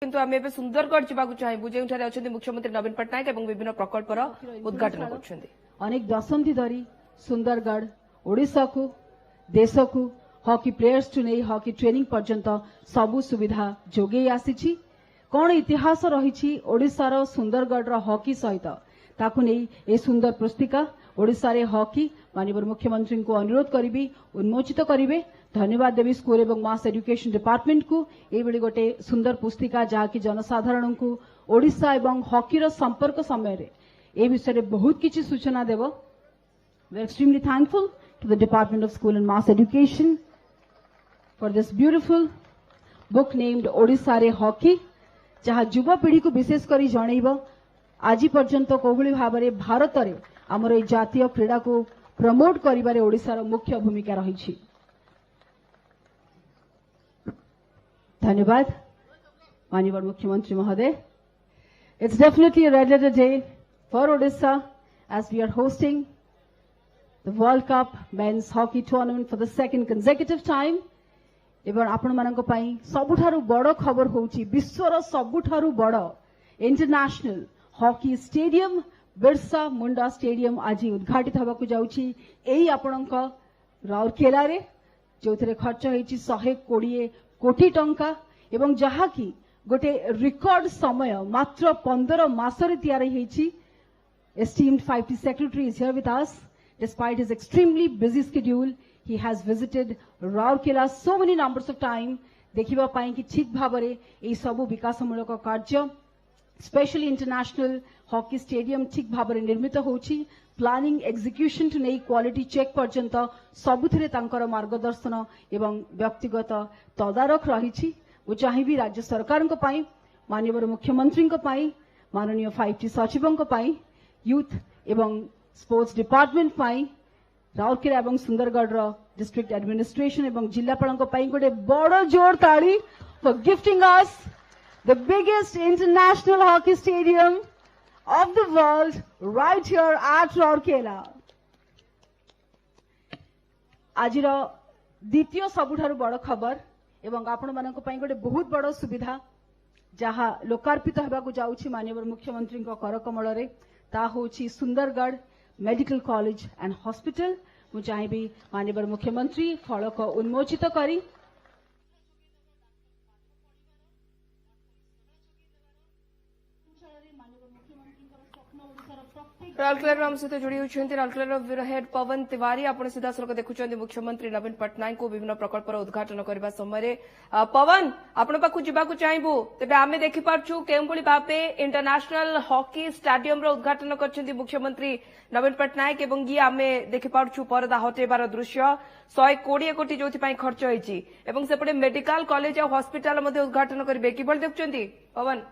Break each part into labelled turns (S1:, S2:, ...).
S1: किंतु आम ए सुंदरगढ़ जावाक चाहबू जो अच्छा मुख्यमंत्री नवीन पट्टनायक और विभिन्न प्रकल्पर उद्घाटन कर
S2: अनेक दशंधि धरी सुंदरगढ़ ओडिशा को देश को हॉकी प्लेयर्स टू नहीं हॉकी ट्रेनिंग पर्यंत सबु सुविधा जोगे आसी कौन इतिहास रही ओडिशार सुंदरगढ़ हॉकी सहित ताकू नहीं ए सुंदर पुस्तिका ओडिशा रे हॉकी माननीय मुख्यमंत्री को अनुरोध करी उन्मोचित करेंगे। धन्यवाद देवी स्कूल एवं मास एजुकेशन डिपार्टमेंट को ये गोटे सुंदर पुस्तिका जहाँकि जनसाधारण को ओडिशा एवं हॉकी संपर्क समय ए विषय बहुत किसी सूचना देव। We are extremely thankful to the department of school and mass education for this beautiful book named Odisha रे हॉकी जहाँ युवपीढ़ी को विशेषकर जनइब आज पर्यंत कोभली भाव में भारत में आमर ए जातीय क्रीड़ा को प्रमोट करिबारे ओडिशार मुख्य भूमिका रही। धन्यवाद माननीय मुख्यमंत्री महोदय। It's definitely a red letter day for Odisha as we are hosting the World Cup Men's Hockey Tournament for the second consecutive time. एवं आपण मानक पई सबुठारु बड़ खबर होउची विश्वर सबुठारु बड़ international hockey stadium Birsa Munda stadium आज उद्घाटित होगा जाउची एई आपणक राउरकेला रे जोथरे खर्च होईची 120 कोटी टंका एवं जहाँकि गोटे रिकॉर्ड समय मात्र 15 मासरे तैयारी होईची। Esteemed 5T secretary is here with us. Despite his extremely busy schedule, he has visited Raurkela so many numbers of time देखिबा पाई कि ठीक भाबरे एई सबु विकासमूलक कार्य स्पेशली इंटरनेशनल हॉकी स्टेडियम ठीक भाबरे निर्मित होउची। प्लानिंग एग्जीक्यूशन टू नहीं क्वालिटी चेक पर्यंत सबुथिरे तांकर मार्गदर्शन एवं व्यक्तिगत तदारख रही। वो चाहिए राज्य सरकार माननीय मुख्यमंत्री माननीय 5T सचिवों यूथ एवं स्पोर्ट्स डिपार्टमेंट राउरकेला एवं सुंदरगढ़ डिस्ट्रिक्ट एडमिनिस्ट्रेशन एवं जिलापाल गोटे बड़ जोर ताली for gifting us the biggest international hockey stadium of the world right here at Raurkela. आज द्वितीय सबुठारु बड़ खबर एवं आपण मानक पई गोटे बहुत बड़ सुविधा जहाँ लोकार्पित होगाकू जाउछि माननीय मुख्यमंत्री कर कमल रे ता होछि Sundargarh medical college and hospital. मु चाहिबी माननीय मुख्यमंत्री फलक उन्मोचित करी
S1: राउरकेला आम सहित जोड़ी होती राउरकेला हेड पवन तिवारी आपण सीधा सड़क देखुं मुख्यमंत्री नवीन पट्टनायक को विभिन्न प्रकल्पर उद्घाटन करने समय पवन आपण पाखु जावाक चाहबू तेज आम देखिपार्छु केउभली भावे इंटरनेशनल हॉकी स्टेडियम उद्घाटन कर मुख्यमंत्री नवीन पट्टनायक एवं ये आम देखिपार्छु परदा हटेबार दृश्य 120 कोटी जो खर्च होती सेपटे मेडिकल कॉलेज और हॉस्पिटल उद्घाटन करेंगे किभली देखुं पवन।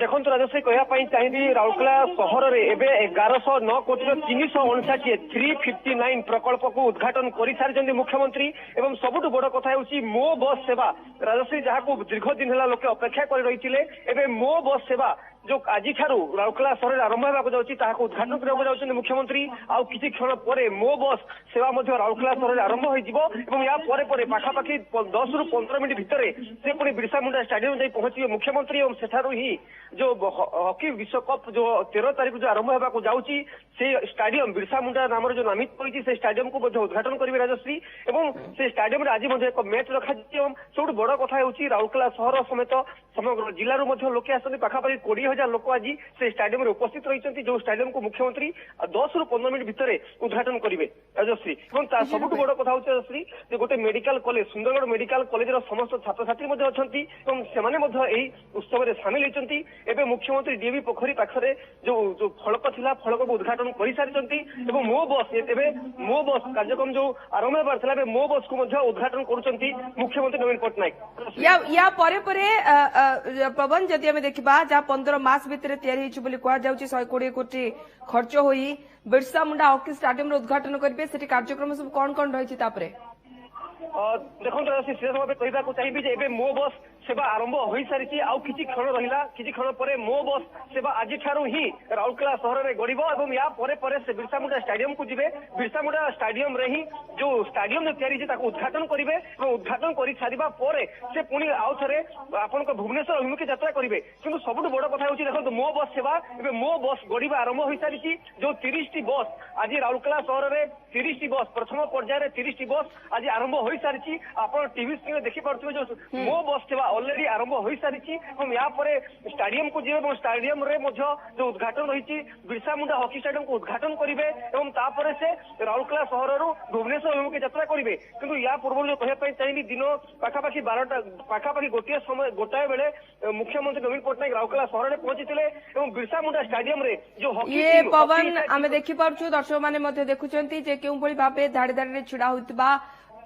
S3: देखो राजश्री कहवाई चाहिए राउरकेला सहर में एवं 1109 कोटी 359 359 प्रकल्प को उद्घाटन कर सारी मुख्यमंत्री एवं सबुठ बड़ कथा मो बस सेवा राजश्री जहाँ को दीर्घ दिन है लोके अपेक्षा कर रही मो बस सेवा जो आज राउरकेला सहर आरंभ होगा उद्घाटन करने मुख्यमंत्री आउ किसी क्षण पर मो बस सेवा राउरकेला सहर आरंभ हो पाखापाखि 10 ରୁ 15 मिनट भितर से पुणी बिरसा मुंडा स्टेडियम जाई पहुंचे मुख्यमंत्री और सेठारु ही जो हॉकी विश्वकप जो 13 तारीख जो आरंभ होगा जाऊँगी से स्टेडियम बिरसा मुंडा नाम जो नामित होती से स्टेडियम को उद्घाटन करेंगे राजश्री एवं से स्टेडियम आज एक मैच रखा सब बड़ कथा राउरकेला सहर समेत समग्र जिलूर लोके आसते पाखापाखि 20,000 लोक आज से स्टेडियम में उपस्थित रही जो स्टेडियम को मुख्यमंत्री 10 ରୁ 15 मिनट भितर उद्घाटन करेंगे राजश्री एवं सबुठ बड़ कथा राजश्री गोटे medical college Sundargarh medical college समस्त छात्र छात्री अच्छा उत्सव में सामिल होती एवं मुख्यमंत्री डीएवी पोखरी पाखरे जो फलक थिला फलक को उद्घाटन कर सारी मो बस मो बस कार्यक्रम जो आरंभ होबार मो बस को उद्घाटन करुँच मुख्यमंत्री नवीन पट्टनायक।
S1: या पवन जदि आम देखा जहाँ 15 मास भितर तैयारी कहुच्छी 120 कोटी खर्च हो बिरसा मुंडा हॉकी स्टेडियम उद्घाटन करेंगे से कार्यक्रम सब कौन कौन रही
S3: देखो सीधा भाव कहवाक चाहिए मो बस सेवा आरंभ हो सारी आउ किछि क्षण रहिला किछि क्षण परे मो बस सेवा आज ठारू ही राउरकेला सहर में गड़िब और या परे परे से बिरसा मुंडा स्टेडियम को जिवे बिरसा मुंडा स्टेडियम रे ही जो स्टेडियम जो तैयारी है ताको उद्घाटन करिवे और उद्घाटन करि सारिबा परे से पुणी आउ थरे आपन भुवनेश्वर अभिमुखी यात्रा करिवे किंतु सबुठ बड़ कथा होछि देखो मो बस सेवा एबे मो बस गड़िबा आरंभ हो सारी जो 30 टी बस आज राउरकेला सहर में 30 टी बस प्रथम पर्यायर 30 टी बस आज आरंभ हो सारी आपन टीवी स्क्रीन देखि पारथुवे जो मो बस सेवा ऑलरेडी आरंभ हो सारी और या परे स्टेडियम को जिवे स्टेडियम रे मध्य जो उद्घाटन रही बिरसा मुंडा हॉकी स्टेडियम को उद्घाटन करिवे एवं तापर से राउरकेला सहर भुवनेश्वर अभिमुखी यात्रा करिवे किंतु या पूर्व जो कहया चाहिए दिन पाखापाखि 12टा पाखापाखि गोटाए बेले मुख्यमंत्री नवीन पट्टनायक राउरकेला सहर में पहुंचीथिले एवं बिरसा मुंडा स्टेडियम रे जो हॉकी
S1: ये पवन आमे देखि पारछु दर्शक माने मध्ये देखुचंती जे केउ भली भाबे धाड़ी धाड़ी छिड़ा होइतबा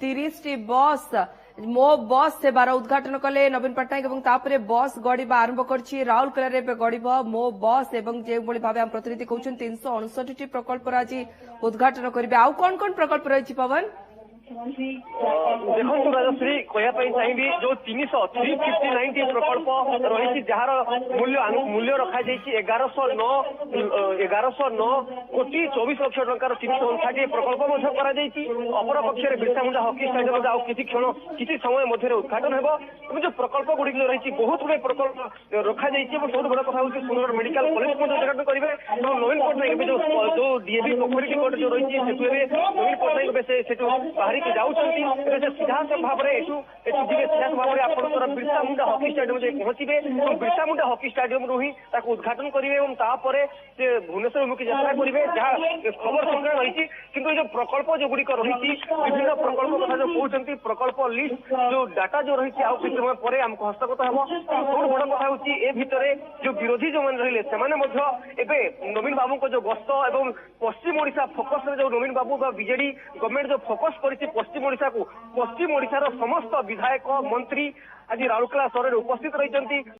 S1: 30 टी बस मो बस सेवार उद्घाटन कले नवीन पट्टनायक एवं तापरे बस गड़िबा आरंभ करछि राउरकेला रे गड़िब मो बस एवं जे भली भाबे हम प्रतिनिधि कहउछन 359 टी प्रकल्प आज उद्घाटन करिवे आउ कोन कोन प्रकल्प रहिछि पवन
S3: देखो राजश्री कहवाई चाहिए जो 359 टी प्रकल्प रही जार मूल्य रखा 1109 कोटी 24 लक्ष टंकार 359 प्रकल्प अपर पक्ष बिरसा मुंडा हॉकी स्टेडियम आउ किसी समय मध्य उद्घाटन हो जो प्रकल्प गुड़ी रही बहुत गुड़े प्रकल्प रखा सब बड़ कथा हूँ सुंदर मेडिकल कॉलेज उद्घाटन करेंगे नवीन पट्टनायक जो डीएवी पोखरी कोर्ट जो रही नवीन पट्टनायक बाहरी जाऊँगी सीधा भाव में सीधा भाव में आपंकर बिरसा मुंडा हॉकी स्टेडियम पहुंचे और बिरसा मुंडा हॉकी स्टेडियम रू ही उद्घाटन करेंगे और तापर से भुवनेश्वर अभिमुखी यात्रा करेंगे जहाँ खबर संग्रह रही किंतु जो प्रकल्प जो गुड़िक रही विभिन्न प्रकल्प कथा जो कहते प्रकल्प लिस्ट जो डाटा जो रही किसी समय पर आमको हस्तगत हम सब बड़ कथा हूँ ए भितर जो विरोधी जो मैंने रही से नवीन बाबू को जो गस्त और पश्चिम ओडिशा फोकस जो नवीन बाबू बीजेडी गवर्नमेंट जो फोकस कर पश्चिम ओडिशा को पश्चिम ओडिशार समस्त विधायक मंत्री आज राउरकेला सहर में उपस्थित रही